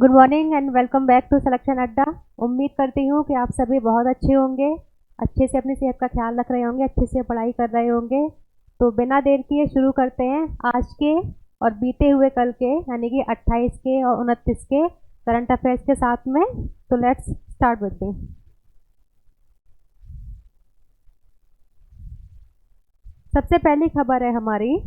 Good morning and welcome back to Selection Adda. उम्मीद करती हूँ कि आप सभी बहुत अच्छे होंगे, अच्छे से अपनी सेहत का ख्याल रख रहे होंगे, अच्छे से पढ़ाई कर रहे होंगे। तो बिना देर किए शुरू करते हैं आज के और बीते हुए कल के यानी कि 28 के और 29 के करंट अफेयर्स के साथ में। तो लेट्स स्टार्ट विद मी। सबसे पहली खबर है हमारी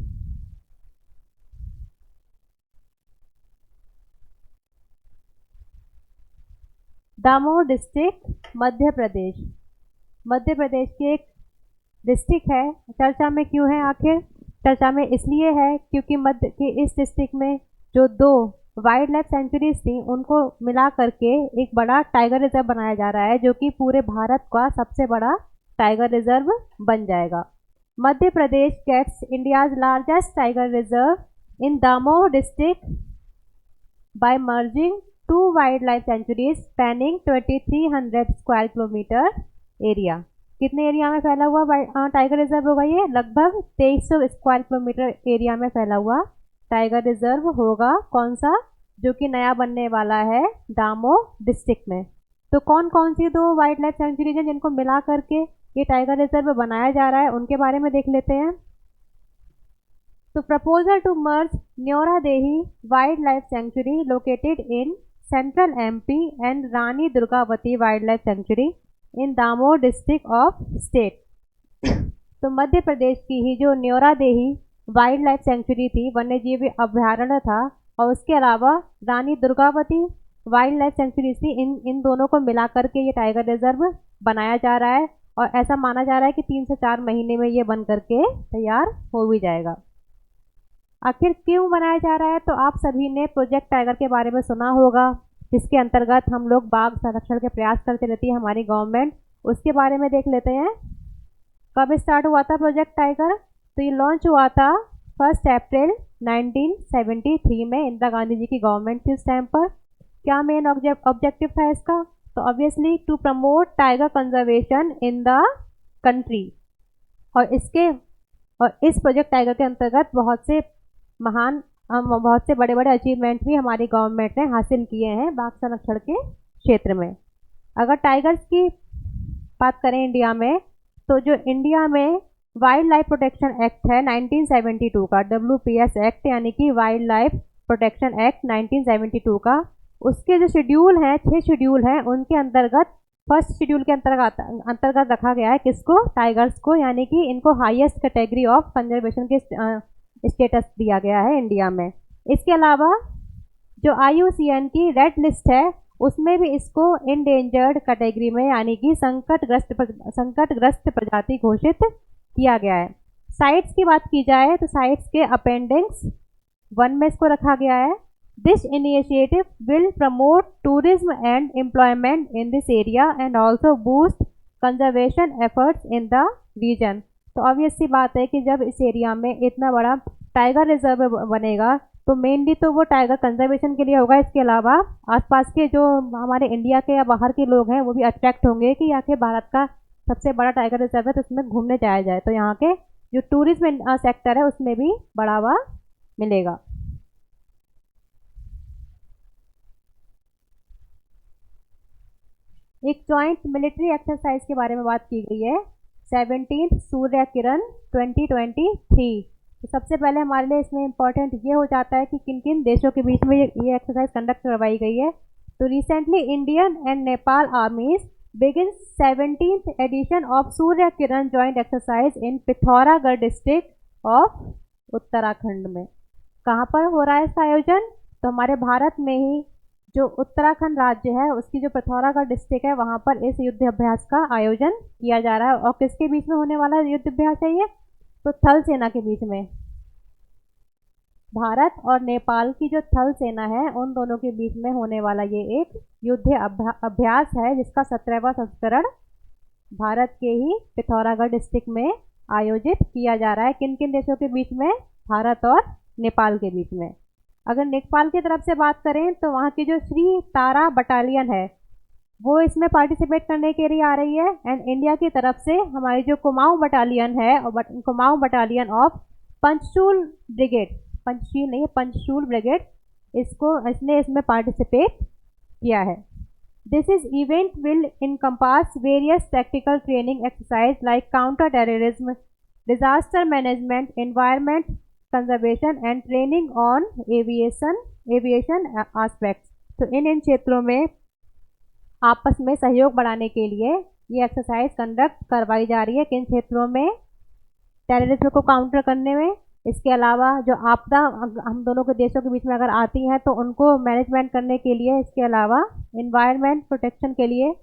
दामोह डिस्ट्रिक्ट मध्य प्रदेश। मध्य प्रदेश की एक डिस्ट्रिक्ट है। चर्चा में क्यों है? आखिर चर्चा में इसलिए है क्योंकि मध्य के इस डिस्ट्रिक्ट में जो दो वाइल्ड लाइफ सेंचुरीज थी उनको मिला करके एक बड़ा टाइगर रिजर्व बनाया जा रहा है, जो कि पूरे भारत का सबसे बड़ा टाइगर रिजर्व बन जाएगा। Madhya Pradesh gets India's largest tiger reserve in Damoh district by merging two wild life sanctuaries spanning 2300 square kilometre area. कितने एरिया में फैला हुआ टाइगर रिजर्व होगा? ये लगभग 2300 स्क्वायर किलोमीटर एरिया में फैला हुआ टाइगर रिजर्व होगा। कौन सा? जो कि नया बनने वाला है दामोह डिस्ट्रिक्ट में। तो कौन कौन सी दो वाइल्ड लाइफ सेंचुरीज हैं जिनको मिला करके ये टाइगर रिजर्व बनाया जा रहा है, उनके बारे में देख लेते हैं। तो प्रपोजल टू मर्ज न्योरा देही wild life sanctuary located in central MP and Rani Durgavati wild life sanctuary in Damoh district of state. तो मध्य प्रदेश की ही जो न्योरा देही वाइल्ड लाइफ सेंचुरी थी, वन्यजीव अभ्यारण्य था, और उसके अलावा Rani Durgavati wild life sanctuary थी, इन दोनों को मिला करके ये टाइगर रिजर्व बनाया जा रहा है। और ऐसा माना जा रहा है कि 3 से 4 महीने में ये बन करके तैयार हो भी जाएगा। आखिर क्यों बनाया जा रहा है? तो आप सभी ने प्रोजेक्ट टाइगर के बारे में सुना होगा, जिसके अंतर्गत हम लोग बाघ संरक्षण के प्रयास करते रहती है हमारी गवर्नमेंट। उसके बारे में देख लेते हैं। कब स्टार्ट हुआ था प्रोजेक्ट टाइगर? तो ये लॉन्च हुआ था 1 अप्रैल 1973 में। इंदिरा गांधी जी की गवर्नमेंट थी उस टाइम पर। क्या मेन ऑब्जेक्टिव था इसका? तो obviously to promote tiger conservation in the country. और इस प्रोजेक्ट टाइगर के अंतर्गत बहुत से बड़े बड़े अचीवमेंट भी हमारी गवर्नमेंट ने हासिल किए हैं बाघ संरक्षण के क्षेत्र में। अगर टाइगर्स की बात करें इंडिया में, तो जो इंडिया में वाइल्ड लाइफ प्रोटेक्शन एक्ट है 1972 का, WPS एक्ट यानी कि वाइल्ड लाइफ प्रोटेक्शन एक्ट 1972 का, उसके जो शेड्यूल हैं, 6 शेड्यूल हैं, उनके अंतर्गत फर्स्ट शेड्यूल के अंतर्गत रखा गया है किसको? टाइगर्स को, यानी कि इनको हाईएस्ट कैटेगरी ऑफ कंजर्वेशन के स्टेटस दिया गया है इंडिया में। इसके अलावा जो IUCN की रेड लिस्ट है, उसमें भी इसको इंडेंजर्ड कैटेगरी में यानी कि संकटग्रस्त प्रजाति घोषित किया गया है। साइट्स की बात की जाए तो साइट्स के अपेंडिक्स 1 में इसको रखा गया है। This initiative will promote tourism and employment in this area and also boost conservation efforts in the region. तो ऑब्वियस सी बात है कि जब इस एरिया में इतना बड़ा टाइगर रिजर्व बनेगा तो मेनली तो वो टाइगर कंजर्वेशन के लिए होगा। इसके अलावा आसपास के जो हमारे इंडिया के या बाहर के लोग हैं वो भी अट्रैक्ट होंगे कि आखिर भारत का सबसे बड़ा टाइगर रिजर्व है तो उसमें घूमने जाया जाए, तो यहाँ के जो टूरिज्म सेक्टर है उसमें भी बढ़ावा मिलेगा। एक जॉइंट मिलिट्री एक्सरसाइज के बारे में बात की गई है, 17th सूर्य किरण 2023। तो सबसे पहले हमारे लिए इसमें इंपॉर्टेंट ये हो जाता है कि किन किन देशों के बीच में ये एक्सरसाइज कंडक्ट करवाई गई है। तो recently Indian and Nepal armies begin 17th edition of Surya Kiran joint exercise in Pithoragarh district of Uttarakhand में। कहाँ पर हो रहा है इसका आयोजन? तो हमारे भारत में ही जो उत्तराखंड राज्य है उसकी जो पिथौरागढ़ डिस्ट्रिक्ट है, वहां पर इस युद्ध अभ्यास का आयोजन किया जा रहा है। और किसके बीच में होने वाला युद्ध अभ्यास है ये? तो थल सेना के बीच में। भारत और नेपाल की जो थल सेना है उन दोनों के बीच में होने वाला ये एक युद्ध अभ्यास है, जिसका 17वां संस्करण भारत के ही पिथौरागढ़ डिस्ट्रिक्ट में आयोजित किया जा रहा है। किन किन देशों के बीच में? भारत और नेपाल के बीच में। अगर नेपाल की तरफ से बात करें तो वहाँ की जो श्री तारा बटालियन है वो इसमें पार्टिसिपेट करने के लिए आ रही है। एंड इंडिया की तरफ से हमारी जो कुमाऊं बटालियन है, और कुमाऊं बटालियन ऑफ पंचशूल ब्रिगेड, इसने इसमें पार्टिसिपेट किया है। This is event will encompass various practical training exercise like counter terrorism, disaster management, environment conservation and training on aviation aspects. तो इन क्षेत्रों में आपस में सहयोग बढ़ाने के लिए ये एक्सरसाइज कंडक्ट करवाई जा रही है। किन क्षेत्रों में? टेररिज्म को काउंटर करने में, इसके अलावा जो आपदा हम दोनों के देशों के बीच में अगर आती हैं तो उनको मैनेजमेंट करने के लिए, इसके अलावा इन्वायरमेंट प्रोटेक्शन के लिए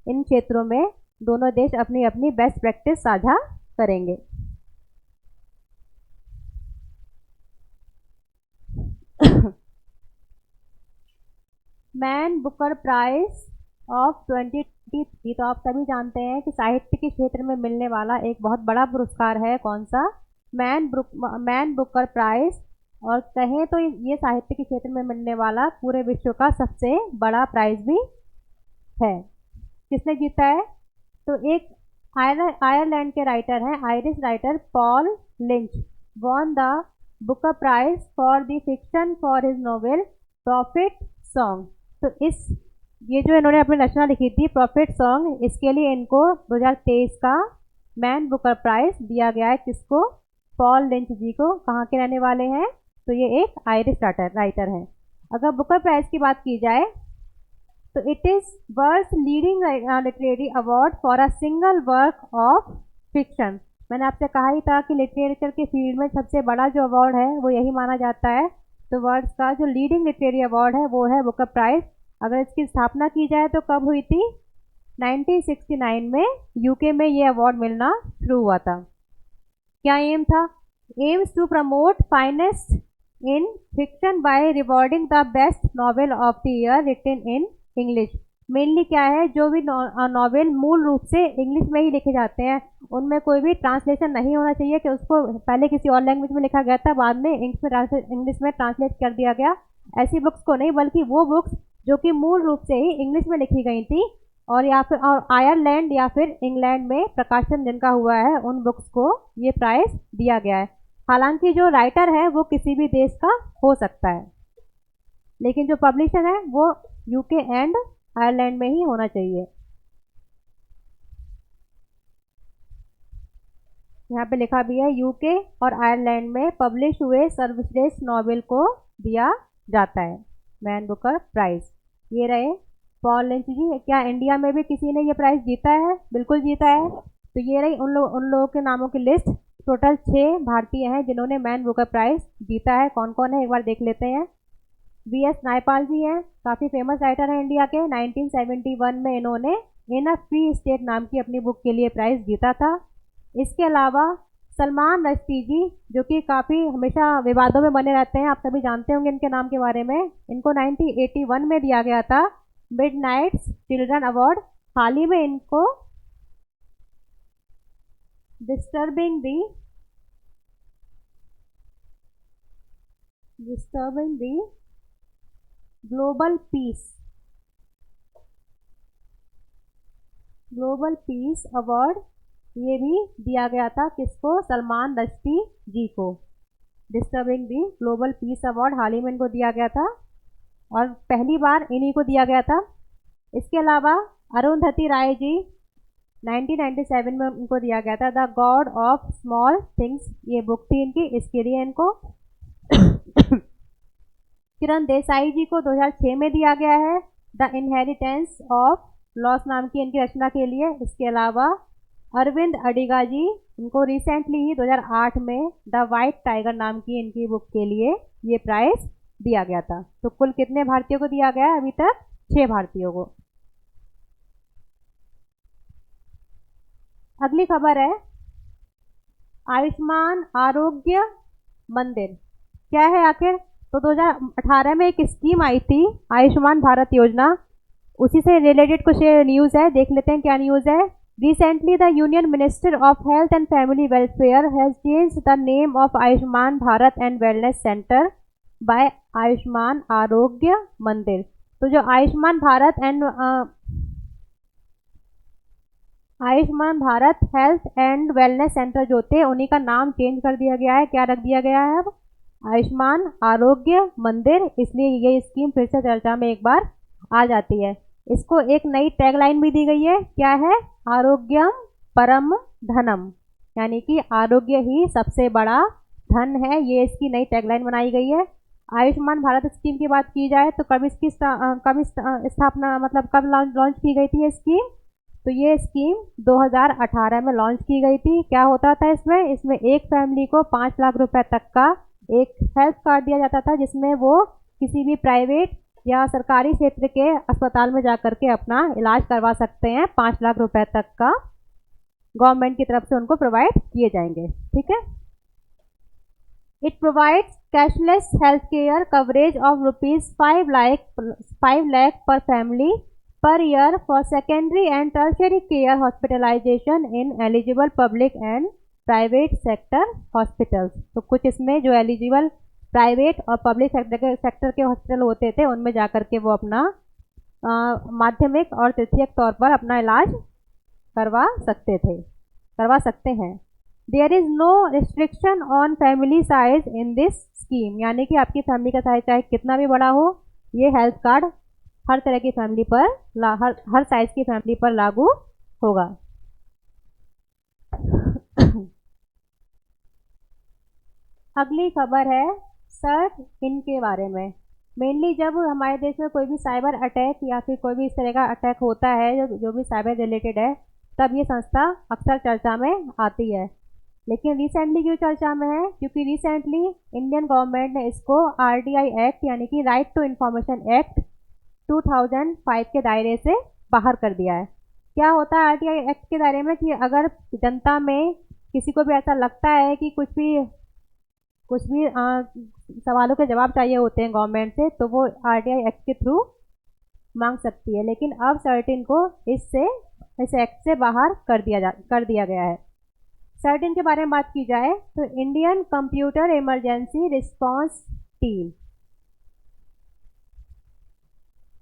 इन क्षेत्रों में दोनों देश अपनी अपनी बेस्ट प्रैक्टिस साझा करेंगे। मैन बुकर प्राइज ऑफ 2023, तो आप सभी जानते हैं कि साहित्य के क्षेत्र में मिलने वाला एक बहुत बड़ा पुरस्कार है। कौन सा? Man Booker Prize. और कहें तो ये साहित्य के क्षेत्र में मिलने वाला पूरे विश्व का सबसे बड़ा प्राइज भी है। किसने जीता है? तो एक आयरलैंड के राइटर हैं, Irish writer Paul Lynch won the Booker Prize for the fiction for his novel Prophet Song. तो ये जो इन्होंने अपनी रचना लिखी थी प्रॉफिट सॉन्ग, इसके लिए इनको 2023 का मैन बुकर प्राइज दिया गया है। किसको? पॉल लिंच जी को। कहाँ के रहने वाले हैं? तो ये एक आयरिश राइटर हैं। अगर बुकर प्राइज की बात की जाए तो it is world's leading literary award for a single work of fiction. मैंने आपसे कहा ही था कि लिटरेचर के फील्ड में सबसे बड़ा जो अवार्ड है वो यही माना जाता है। तो वर्ल्ड्स का जो लीडिंग लिटरेरी अवार्ड है वो है बुकर प्राइज। अगर इसकी स्थापना की जाए तो कब हुई थी? 1969 में यूके में ये अवार्ड मिलना शुरू हुआ था। क्या एम था? Aims to promote finest in fiction by rewarding the best novel of the year written in English. Mainly क्या है, जो भी नॉवेल मूल रूप से इंग्लिश में ही लिखे जाते हैं उनमें कोई भी ट्रांसलेशन नहीं होना चाहिए कि उसको पहले किसी और लैंग्वेज में लिखा गया था बाद में इंग्लिश में ट्रांसलेट कर दिया गया। ऐसी बुक्स को नहीं, बल्कि वो बुक्स जो कि मूल रूप से ही इंग्लिश में लिखी गई थी और या फिर आयरलैंड या फिर इंग्लैंड में प्रकाशन जिनका हुआ है उन बुक्स को ये प्राइज दिया गया है। हालांकि जो राइटर है वो किसी भी देश का हो सकता है, लेकिन जो पब्लिशर है वो यूके एंड आयरलैंड में ही होना चाहिए। यहाँ पे लिखा भी है यूके और आयरलैंड में पब्लिश हुए सर्वश्रेष्ठ नॉवेल को दिया जाता है मैन बुकर प्राइज। ये रहे पॉल लिंच जी। क्या इंडिया में भी किसी ने ये प्राइज जीता है? बिल्कुल जीता है। तो ये रही उन लोगों के नामों की लिस्ट। टोटल 6 भारतीय हैं जिन्होंने मैन बुकर प्राइज जीता है। कौन कौन है एक बार देख लेते हैं। वीएस नायपाल जी हैं, काफ़ी फेमस राइटर हैं इंडिया के। 1971 में इन्होंने इन अ फ्री स्टेट नाम की अपनी बुक के लिए प्राइज जीता था। इसके अलावा सलमान रश्दी जी, जो कि काफ़ी हमेशा विवादों में बने रहते हैं, आप सभी जानते होंगे इनके नाम के बारे में। इनको 1981 में दिया गया था मिडनाइट्स चिल्ड्रन अवार्ड। हाल ही में इनको disturbing the global peace award ये भी दिया गया था। किसको? सलमान रश्दी जी को। Disturbing the global peace award हाल ही में इनको दिया गया था और पहली बार इन्हीं को दिया गया था। इसके अलावा अरुंधति राय जी 1997 में उनको दिया गया था the God of small things, ये बुक थी इनकी, इसके लिए इनको। किरण देसाई जी को 2006 में दिया गया है द इनहेरिटेंस ऑफ लॉस नाम की इनकी रचना के लिए। इसके अलावा अरविंद अडिगा जी, इनको रिसेंटली ही 2008 में द वाइट टाइगर नाम की इनकी बुक के लिए ये प्राइज दिया गया था। तो कुल कितने भारतीयों को दिया गया है अभी तक? 6 भारतीयों को। अगली खबर है आयुष्मान आरोग्य मंदिर। क्या है आखिर? तो 2018 में एक स्कीम आई थी आयुष्मान भारत योजना, उसी से रिलेटेड कुछ न्यूज़ है, देख लेते हैं क्या न्यूज़ है। Recently, the Union Minister of Health and Family Welfare has changed the name of Ayushman Bharat and Wellness Center by Ayushman आरोग्य मंदिर। तो जो Ayushman Bharat health and wellness centre जो थे उन्हीं का नाम चेंज कर दिया गया है। क्या रख दिया गया है अब? आयुष्मान आरोग्य मंदिर। इसलिए ये स्कीम फिर से चर्चा में एक बार आ जाती है। इसको एक नई टैगलाइन भी दी गई है, क्या है? आरोग्यम परम धनम, यानी कि आरोग्य ही सबसे बड़ा धन है, ये इसकी नई टैगलाइन बनाई गई है। आयुष्मान भारत स्कीम की बात की जाए तो कब इसकी स्थापना मतलब कब लॉन्च की गई थी ये स्कीम? तो ये स्कीम 2018 में लॉन्च की गई थी। क्या होता था इसमें? इसमें एक फैमिली को 5 लाख रुपए तक का एक हेल्थ कार्ड दिया जाता था, जिसमें वो किसी भी प्राइवेट या सरकारी क्षेत्र के अस्पताल में जाकर के अपना इलाज करवा सकते हैं। 5 लाख रुपए तक का गवर्नमेंट की तरफ से उनको प्रोवाइड किए जाएंगे। ठीक है। It provides cashless health care coverage of ₹5 lakh पर family per year for secondary and tertiary care hospitalization in eligible public and private sector hospitals। तो कुछ इसमें जो एलिजिबल प्राइवेट और पब्लिक सेक्टर के हॉस्पिटल होते थे उनमें जाकर के वो अपना माध्यमिक और तृतीयक तौर पर अपना इलाज करवा सकते हैं। There is no restriction on family size in this scheme, यानी कि आपकी फैमिली का साइज चाहे कितना भी बड़ा हो, ये हेल्थ कार्ड हर तरह की फैमिली पर हर साइज की फैमिली पर लागू होगा। अगली खबर है सर्ट-इन के बारे में। मेनली जब हमारे देश में कोई भी साइबर अटैक या फिर कोई भी इस तरह का अटैक होता है जो भी साइबर रिलेटेड है, तब ये संस्था अक्सर चर्चा में आती है। लेकिन रिसेंटली क्यों चर्चा में है? क्योंकि रिसेंटली इंडियन गवर्नमेंट ने इसको RTI एक्ट यानी कि राइट टू इंफॉर्मेशन एक्ट 2005 के दायरे से बाहर कर दिया है। क्या होता है RTI एक्ट के दायरे में? कि अगर जनता में किसी को भी ऐसा लगता है कि कुछ भी सवालों के जवाब चाहिए होते हैं गवर्नमेंट से, तो वो RTI एक्ट के थ्रू मांग सकती है। लेकिन अब सर्टिन को इस एक्ट से बाहर कर दिया गया है। सर्टिन के बारे में बात की जाए तो Indian computer emergency response team,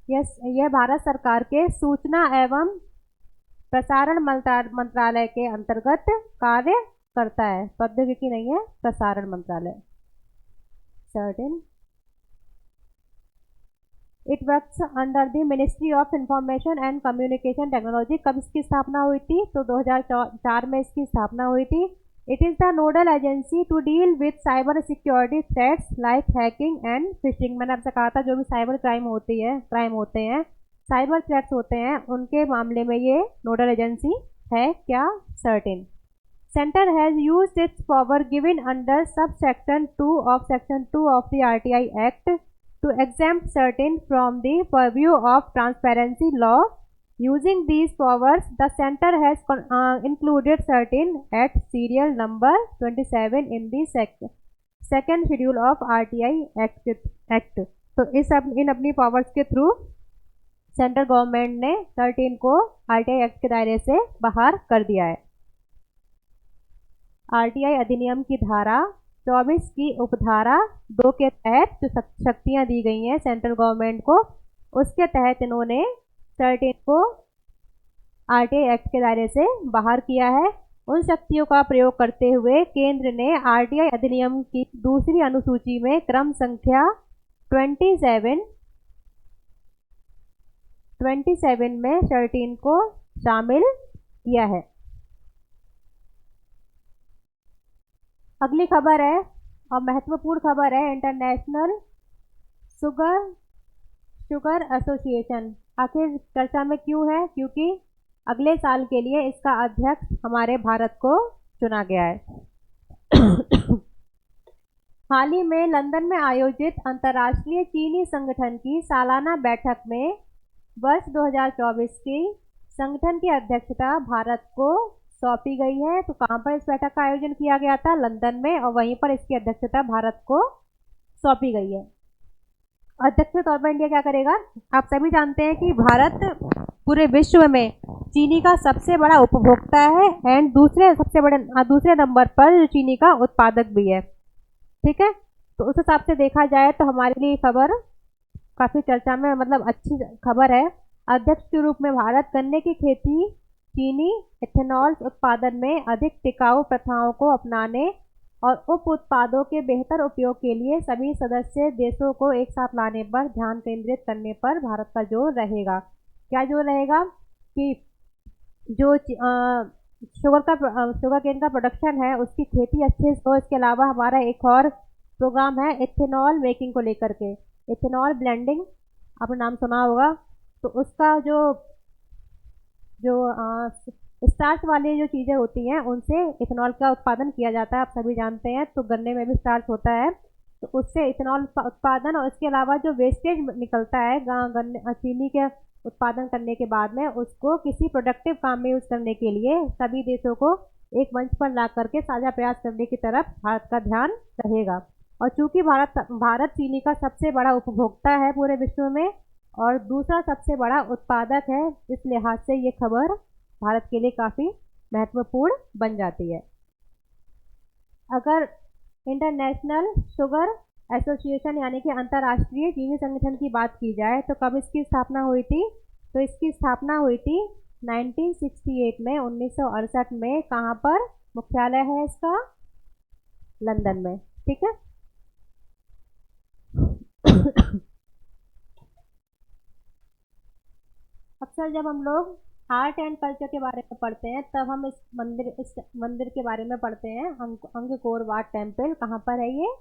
यह भारत सरकार के सूचना एवं प्रसारण मंत्रालय के अंतर्गत कार्य करता है। प्रौद्योगिकी नहीं है, प्रसारण मंत्रालय। Certain it works under the ministry of information and communication technology. कब इसकी स्थापना हुई थी? तो 2004 में इसकी स्थापना हुई थी। It is the nodal agency to deal with cyber security threats like hacking and phishing. मैंने आपसे कहा था जो भी साइबर क्राइम होते हैं, साइबर थ्रेट्स होते हैं, उनके मामले में ये नोडल एजेंसी है। क्या? Certain. Centre has used it's power given under subsection 2 of section 2 of the RTI act to exempt certain from the purview of transparency law. Using these powers, the center has included certain at serial number 27 in the second schedule of RTI Act। तो इन अपनी powers के through central government ने certain को RTI act के दायरे से बाहर कर दिया है। RTI अधिनियम की धारा 24 की उपधारा 2 के तहत जो शक्तियां दी गई हैं सेंट्रल गवर्नमेंट को, उसके तहत इन्होंने सर्टिन को RTI एक्ट के दायरे से बाहर किया है। उन शक्तियों का प्रयोग करते हुए केंद्र ने RTI अधिनियम की दूसरी अनुसूची में क्रम संख्या 27 में सर्टिन को शामिल किया है। अगली खबर है और महत्वपूर्ण खबर है इंटरनेशनल शुगर एसोसिएशन। आखिर चर्चा में क्यों है? क्योंकि अगले साल के लिए इसका अध्यक्ष हमारे भारत को चुना गया है। हाल ही में लंदन में आयोजित अंतर्राष्ट्रीय चीनी संगठन की सालाना बैठक में वर्ष 2024 की संगठन की अध्यक्षता भारत को सौंपी गई है। तो कहाँ पर इस बैठक का आयोजन किया गया था? लंदन में, और वहीं पर इसकी अध्यक्षता भारत को सौंपी गई है। अध्यक्ष के तौर पर इंडिया क्या करेगा? आप सभी जानते हैं कि भारत पूरे विश्व में चीनी का सबसे बड़ा उपभोक्ता है एंड दूसरे नंबर पर चीनी का उत्पादक भी है। ठीक है, तो उस हिसाब से देखा जाए तो हमारे लिए खबर काफ़ी चर्चा में, मतलब अच्छी खबर है। अध्यक्ष के रूप में भारत गन्ने की खेती, चीनी, इथेनॉल उत्पादन में अधिक टिकाऊ प्रथाओं को अपनाने और उप उत्पादों के बेहतर उपयोग के लिए सभी सदस्य देशों को एक साथ लाने पर ध्यान केंद्रित करने पर भारत का जोर रहेगा। क्या जोर रहेगा कि जो शुगर केन का प्रोडक्शन है उसकी खेती अच्छे से हो। इसके अलावा हमारा एक और प्रोग्राम है इथेनॉल मेकिंग को लेकर के, इथेनॉल ब्लेंडिंग, आपने नाम सुना होगा। तो उसका जो जो स्टार्च वाली जो चीज़ें होती हैं उनसे इथेनॉल का उत्पादन किया जाता है, आप सभी जानते हैं। तो गन्ने में भी स्टार्च होता है, तो उससे इथेनॉल उत्पादन, और इसके अलावा जो वेस्टेज निकलता है गन्ने चीनी के उत्पादन करने के बाद में उसको किसी प्रोडक्टिव काम में यूज करने के लिए सभी देशों को एक मंच पर ला करके साझा प्रयास करने की तरफ भारत का ध्यान रहेगा। और चूंकि भारत चीनी का सबसे बड़ा उपभोक्ता है पूरे विश्व में और दूसरा सबसे बड़ा उत्पादक है, इस लिहाज से ये खबर भारत के लिए काफ़ी महत्वपूर्ण बन जाती है। अगर इंटरनेशनल शुगर एसोसिएशन यानी कि अंतर्राष्ट्रीय चीनी संगठन की बात की जाए तो कब इसकी स्थापना हुई थी? तो इसकी स्थापना हुई थी 1968 में, 1968 में। कहाँ पर मुख्यालय है इसका? लंदन में, ठीक है। अक्सर जब हम लोग आर्ट एंड कल्चर के बारे में पढ़ते हैं तब हम इस मंदिर के बारे में पढ़ते हैं। अंगकोर वाट टेम्पल कहाँ पर है? ये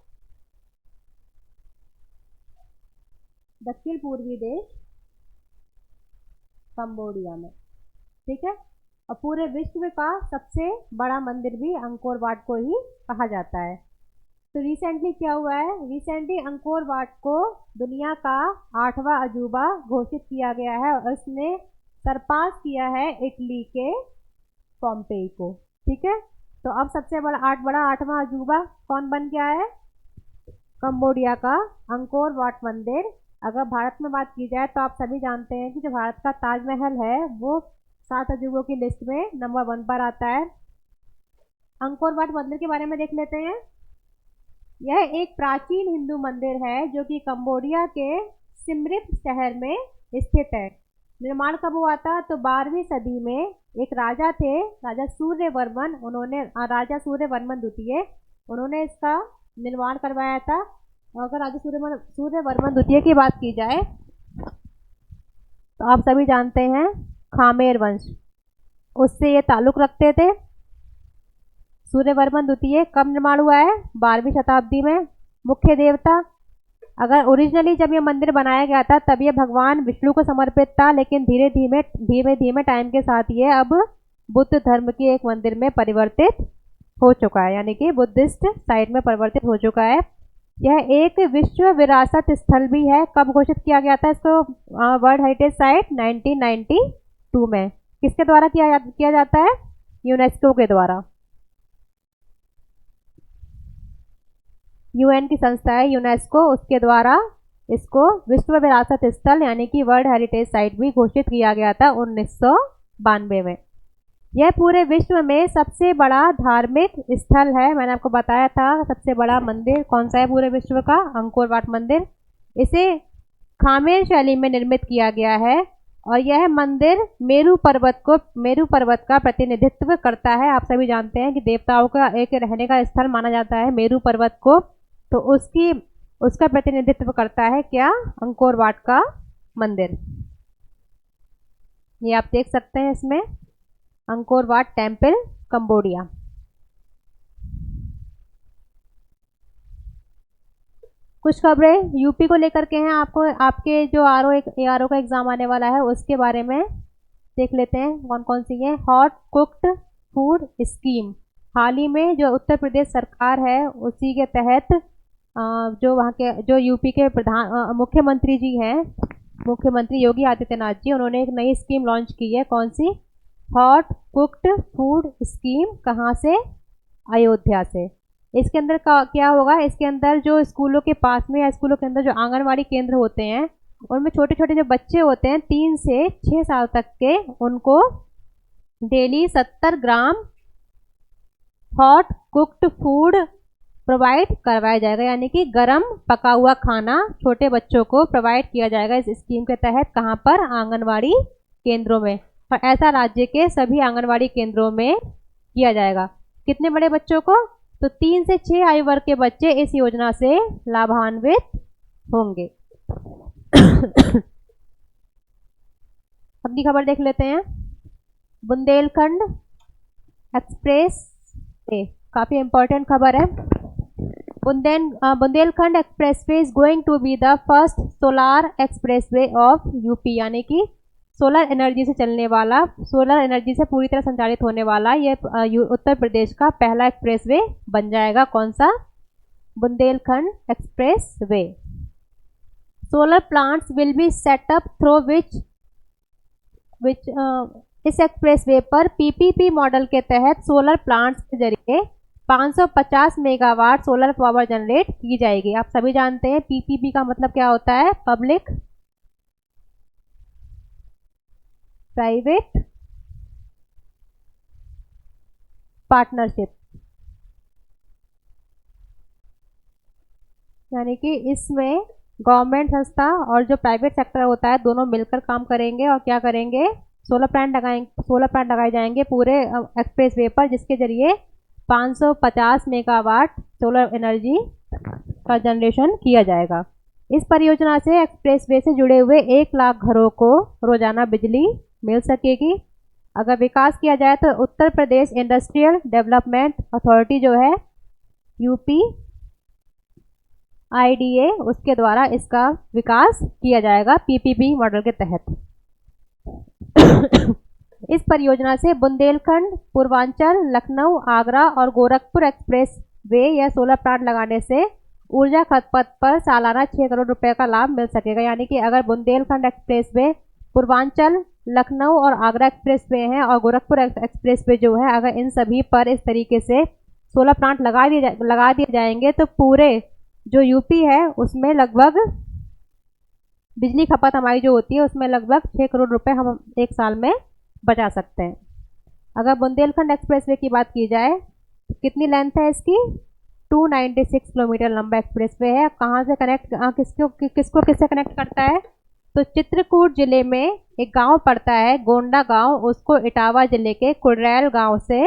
दक्षिण पूर्वी देश कंबोडिया में, ठीक है। और पूरे विश्व का सबसे बड़ा मंदिर भी अंकोर वाट को ही कहा जाता है। तो रिसेंटली क्या हुआ है? रिसेंटली अंकोर वाट को दुनिया का 8वां अजूबा घोषित किया गया है और इसने सरपास किया है इटली के पोम्पेई को, ठीक है। तो अब सबसे बड़ा 8वां अजूबा कौन बन गया है? कंबोडिया का अंकोर वाट मंदिर। अगर भारत में बात की जाए तो आप सभी जानते हैं कि जो भारत का ताजमहल है वो 7 अजूबों की लिस्ट में नंबर 1 पर आता है। अंकोर वाट मंदिर के बारे में देख लेते हैं। यह एक प्राचीन हिंदू मंदिर है जो कि कंबोडिया के सिमरिप शहर में स्थित है। निर्माण कब हुआ था? तो 12वीं सदी में एक राजा थे, राजा सूर्यवर्मन, राजा सूर्यवर्मन द्वितीय, उन्होंने इसका निर्माण करवाया था। अगर राजा सूर्यवर्मन द्वितीय की बात की जाए तो आप सभी जानते हैं खामेर वंश, उससे ये ताल्लुक रखते थे। सूर्यवर्मन द्वितीय कब निर्माण हुआ है? 12वीं शताब्दी में। मुख्य देवता, अगर ओरिजिनली जब ये मंदिर बनाया गया था तब ये भगवान विष्णु को समर्पित था, लेकिन धीरे धीमे टाइम के साथ ये अब बुद्ध धर्म के एक मंदिर में परिवर्तित हो चुका है, यानी कि बुद्धिस्ट साइट में परिवर्तित हो चुका है। यह एक विश्व विरासत स्थल भी है। कब घोषित किया गया था इसको वर्ल्ड हेरिटेज साइट? 1992 में। किसके द्वारा किया जाता है? यूनेस्को के द्वारा। यूएन की संस्था है यूनेस्को, उसके द्वारा इसको विश्व विरासत स्थल यानी कि वर्ल्ड हेरिटेज साइट भी घोषित किया गया था 1992 में। यह पूरे विश्व में सबसे बड़ा धार्मिक स्थल है। मैंने आपको बताया था सबसे बड़ा मंदिर कौन सा है पूरे विश्व का? अंकोर वाट मंदिर। इसे खामेर शैली में निर्मित किया गया है और यह मंदिर मेरू पर्वत का प्रतिनिधित्व करता है। आप सभी जानते हैं कि देवताओं का एक रहने का स्थल माना जाता है मेरू पर्वत को, तो उसका प्रतिनिधित्व करता है क्या? अंकोर वाट का मंदिर। ये आप देख सकते हैं इसमें अंकोर वाट टेम्पल कंबोडिया। कुछ खबरें यूपी को लेकर के हैं। आपके जो आरओ का एग्जाम आने वाला है उसके बारे में देख लेते हैं कौन कौन सी है। हॉट कुक्ड फूड स्कीम, हाल ही में जो उत्तर प्रदेश सरकार है उसी के तहत जो वहाँ के जो यूपी के मुख्यमंत्री जी हैं, मुख्यमंत्री योगी आदित्यनाथ जी, उन्होंने एक नई स्कीम लॉन्च की है। कौन सी? Hot cooked food scheme. कहाँ से? अयोध्या से। इसके अंदर क्या होगा? इसके अंदर जो स्कूलों के पास में या स्कूलों के अंदर जो आंगनवाड़ी केंद्र होते हैं उनमें छोटे छोटे जो बच्चे होते हैं 3 से 6 साल तक के, उनको डेली 70 ग्राम हॉट कुक्ड फूड प्रोवाइड करवाया जाएगा, यानी कि गरम पका हुआ खाना छोटे बच्चों को प्रोवाइड किया जाएगा इस स्कीम के तहत। कहाँ पर? आंगनवाड़ी केंद्रों में। और ऐसा राज्य के सभी आंगनवाड़ी केंद्रों में किया जाएगा। कितने बड़े बच्चों को? तो 3 से 6 आयु वर्ग के बच्चे इस योजना से लाभान्वित होंगे। अगली खबर देख लेते हैं। बुंदेलखंड एक्सप्रेस वे, काफी इंपॉर्टेंट खबर है। Bundelkhand expressway is going to be the first solar expressway of UP, यानी कि सोलर एनर्जी से चलने वाला, सोलर एनर्जी से पूरी तरह संचालित होने वाला ये उत्तर प्रदेश का पहला एक्सप्रेसवे बन जाएगा। कौन सा? Bundelkhand expressway. Solar plants will be set up through which इस एक्सप्रेसवे पर पीपीपी मॉडल के तहत सोलर प्लांट्स के जरिए 550 मेगावाट सोलर पावर जनरेट की जाएगी। आप सभी जानते हैं पीपीपी का मतलब क्या होता है? पब्लिक प्राइवेट पार्टनरशिप, यानी कि इसमें गवर्नमेंट संस्था और जो प्राइवेट सेक्टर होता है दोनों मिलकर काम करेंगे और क्या करेंगे? सोलर प्लांट लगाए जाएंगे पूरे एक्सप्रेसवे पर, जिसके जरिए 550 मेगावाट सोलर एनर्जी का जनरेशन किया जाएगा। इस परियोजना से एक्सप्रेसवे से जुड़े हुए 1 लाख घरों को रोजाना बिजली मिल सकेगी। अगर विकास किया जाए तो Uttar Pradesh industrial development authority जो है यूपी IDA, उसके द्वारा इसका विकास किया जाएगा पीपीपी मॉडल के तहत। इस परियोजना से बुंदेलखंड, पूर्वांचल, लखनऊ, आगरा और गोरखपुर एक्सप्रेस वे या सोलर प्लांट लगाने से ऊर्जा खपत पर सालाना 6 करोड़ रुपए का लाभ मिल सकेगा। यानी कि अगर बुंदेलखंड एक्सप्रेस वे, पूर्वांचल, लखनऊ और आगरा एक्सप्रेस वे हैं और गोरखपुर एक्सप्रेस वे जो है, अगर इन सभी पर इस तरीके से सोलर प्लांट लगा दिए जाएंगे तो पूरे जो यूपी है उसमें लगभग बिजली खपत हमारी जो होती है उसमें लगभग 6 करोड़ रुपए हम एक साल में बचा सकते हैं। अगर बुंदेलखंड एक्सप्रेसवे की बात की जाए तो कितनी लेंथ है इसकी? 296 किलोमीटर लंबा एक्सप्रेसवे है। कहाँ से कनेक्ट, किसको किससे कनेक्ट करता है? तो चित्रकूट जिले में एक गांव पड़ता है गोंडा गांव, उसको इटावा जिले के कुर्रैल गांव से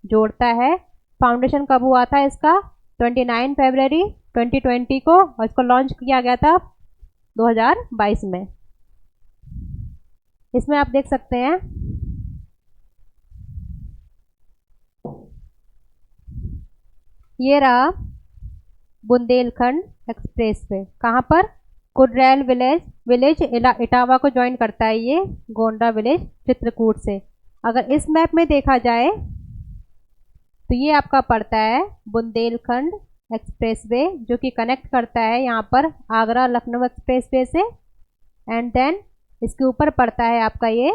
जोड़ता है। फाउंडेशन कब हुआ था इसका? 29 फरवरी 2020 को, और इसको लॉन्च किया गया था 2022 में। इसमें आप देख सकते हैं ये रहा बुंदेलखंड एक्सप्रेसवे। कहाँ पर? कुर्रैल विलेज इटावा को ज्वाइन करता है ये गोंडा विलेज चित्रकूट से। अगर इस मैप में देखा जाए तो ये आपका पड़ता है बुंदेलखंड एक्सप्रेसवे, जो कि कनेक्ट करता है यहाँ पर आगरा लखनऊ एक्सप्रेसवे से, एंड देन इसके ऊपर पड़ता है आपका ये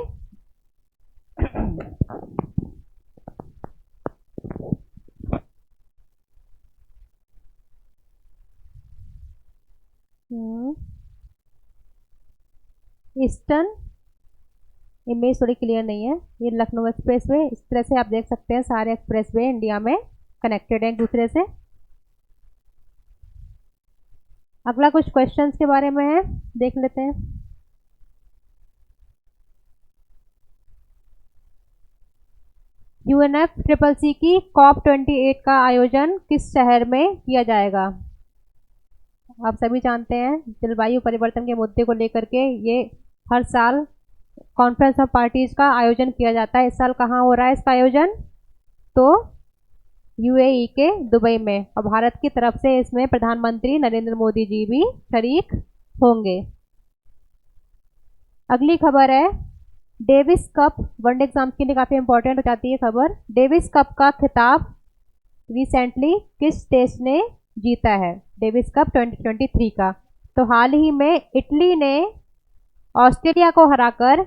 ईस्टर्न, इमेज थोड़ी क्लियर नहीं है, ये लखनऊ एक्सप्रेसवे। इस तरह से आप देख सकते हैं सारे एक्सप्रेसवे इंडिया में कनेक्टेड हैं एक दूसरे से। अगला कुछ क्वेश्चंस के बारे में है, देख लेते हैं। UNFCCC की COP28 का आयोजन किस शहर में किया जाएगा? आप सभी जानते हैं जलवायु परिवर्तन के मुद्दे को लेकर के ये हर साल कॉन्फ्रेंस ऑफ पार्टीज का आयोजन किया जाता है। इस साल कहाँ हो रहा है इसका आयोजन? तो UAE के दुबई में, और भारत की तरफ से इसमें प्रधानमंत्री नरेंद्र मोदी जी भी शरीक होंगे। अगली खबर है डेविस कप, वनडे एग्जाम के लिए काफी इंपॉर्टेंट हो जाती है खबर। डेविस कप का खिताब रिसेंटली किस देश ने जीता है? डेविस कप 2023 का। तो हाल ही में इटली ने ऑस्ट्रेलिया को हराकर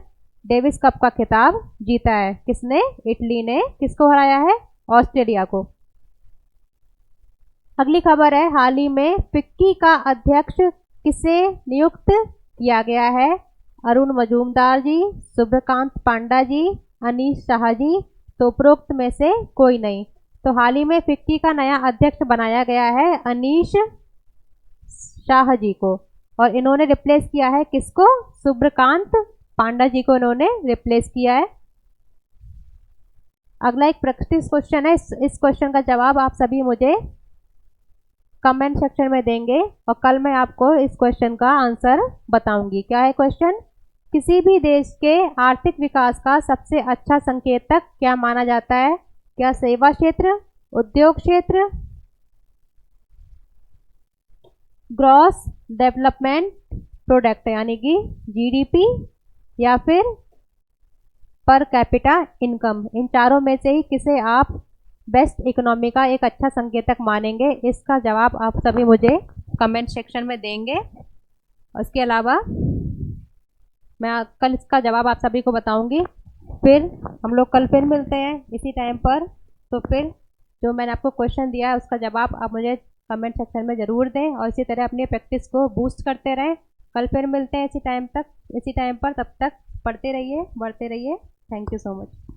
डेविस कप का खिताब जीता है। किसने? इटली ने किसको हराया है? ऑस्ट्रेलिया को। अगली खबर है हाल ही में फिक्की का अध्यक्ष किसे नियुक्त किया गया है? अरुण मजूमदार जी, सुब्रकांत पांडा जी, अनीश शाह जी। तो उपरोक्त में से कोई नहीं। तो हाल ही में फिक्की का नया अध्यक्ष बनाया गया है अनीश शाह जी को, और इन्होंने रिप्लेस किया है किसको? सुब्रकांत पांडा जी को इन्होंने रिप्लेस किया है। अगला एक प्रैक्टिस क्वेश्चन है। इस क्वेश्चन का जवाब आप सभी मुझे कमेंट सेक्शन में देंगे और कल मैं आपको इस क्वेश्चन का आंसर बताऊंगी। क्या है क्वेश्चन? किसी भी देश के आर्थिक विकास का सबसे अच्छा संकेतक क्या माना जाता है? क्या सेवा क्षेत्र, उद्योग क्षेत्र, ग्रॉस डेवलपमेंट प्रोडक्ट यानी कि जीडीपी, या फिर पर कैपिटा इनकम? इन चारों में से ही किसे आप बेस्ट इकोनॉमी का एक अच्छा संकेतक मानेंगे? इसका जवाब आप सभी मुझे कमेंट सेक्शन में देंगे। उसके अलावा मैं कल इसका जवाब आप सभी को बताऊंगी। फिर हम लोग कल फिर मिलते हैं इसी टाइम पर। तो फिर जो मैंने आपको क्वेश्चन दिया है उसका जवाब आप मुझे कमेंट सेक्शन में ज़रूर दें और इसी तरह अपनी प्रैक्टिस को बूस्ट करते रहें। कल फिर मिलते हैं इसी टाइम पर। तब तक पढ़ते रहिए, बढ़ते रहिए। Thank you so much.